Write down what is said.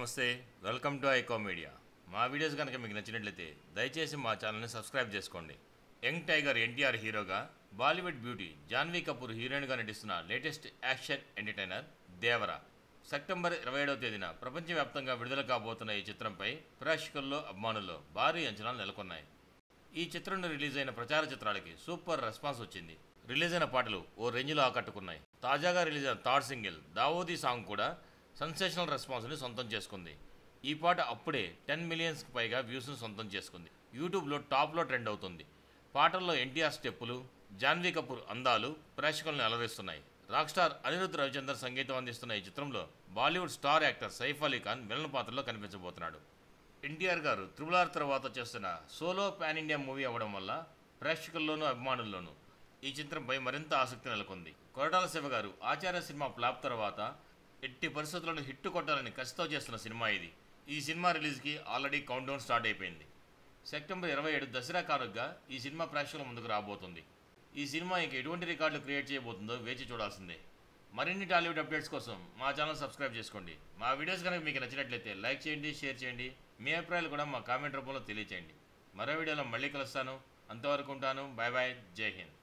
నమస్తే, welcome to iQOO media. మా videos కనుక మీకు నచ్చినట్లయితే దయచేసి మా ఛానల్ని సబ్స్క్రైబ్ చేసుకోండి. యంగ్ టైగర్ ఎన్టీఆర్ హీరోగా, బాలీవుడ్ బ్యూటీ జాన్వీ కపూర్ హీరోయిన్గా నటిస్తున్న latest action entertainer Devara September 27వ తేదీన ప్రపంచవ్యాప్తంగా విడుదల కాబోతున్న ఈ చిత్రంపై ప్రేక్షకుల్లో, అభిమానుల్లో భారీ అంచనాలు నెలకొన్నాయి. ఈ చిత్రం రిలీజ్ అయిన ప్రచార చిత్రాలకి సూపర్ రెస్పాన్స్ వచ్చింది. రిలీజ్ అయిన పాటలు ఓ రేంజ్లో ఆకట్టుకున్నాయి. తాజాగా రిలీజ్ అయిన థర్డ్ సింగిల్ దావోదీ సాంగ్ కూడా సెన్సేషనల్ రెస్పాన్స్ని సొంతం చేసుకుంది. ఈ పాట అప్పుడే 10 మిలియన్స్కి పైగా వ్యూస్ను సొంతం చేసుకుంది. యూట్యూబ్లో టాప్లో ట్రెండ్ అవుతుంది. పాటల్లో ఎన్టీఆర్ స్టెప్పులు, జాన్వీ కపూర్ అందాలు ప్రేక్షకులను అలరిస్తున్నాయి. రాక్ స్టార్ అనిరుద్ధ్ రవిచందర్ సంగీతం అందిస్తున్న ఈ చిత్రంలో Bollywood star actor Saif Ali Khan villain పాత్రలో కనిపించబోతున్నాడు. ఎన్టీఆర్ గారు త్రిబుల్ ఆర్ తర్వాత చేస్తున్న సోలో పాన్ ఇండియా మూవీ అవ్వడం వల్ల ప్రేక్షకుల్లోనూ, అభిమానుల్లోనూ ఈ చిత్రంపై మరింత ఆసక్తి నెలకొంది. కొరటాల శివ గారు ఆచార్య సినిమా ఫ్లాప్ తర్వాత ఎట్టి పరిస్థితులను హిట్ కొట్టాలని కసితో చేస్తున్న సినిమా ఇది. ఈ సినిమా రిలీజ్కి ఆల్రెడీ కౌంట్ డౌన్ స్టార్ట్ అయిపోయింది. సెప్టెంబర్ 27 దసరా కానుకగా ఈ సినిమా ప్రేక్షకుల ముందుకు రాబోతుంది. ఈ సినిమా ఇంక ఎటువంటి రికార్డులు క్రియేట్ చేయబోతుందో వేచి చూడాల్సిందే. మరిన్ని టాలీవుడ్ అప్డేట్స్ కోసం మా ఛానల్ సబ్స్క్రైబ్ చేసుకోండి. మా వీడియోస్ కనుక మీకు నచ్చినట్లయితే లైక్ చేయండి, షేర్ చేయండి. మీ అభిప్రాయాలు కూడా మా కామెంట్ రూపంలో తెలియచేయండి. మరో వీడియోలో మళ్ళీ కలుస్తాను. అంతవరకు ఉంటాను. Bye bye. జై హింద్.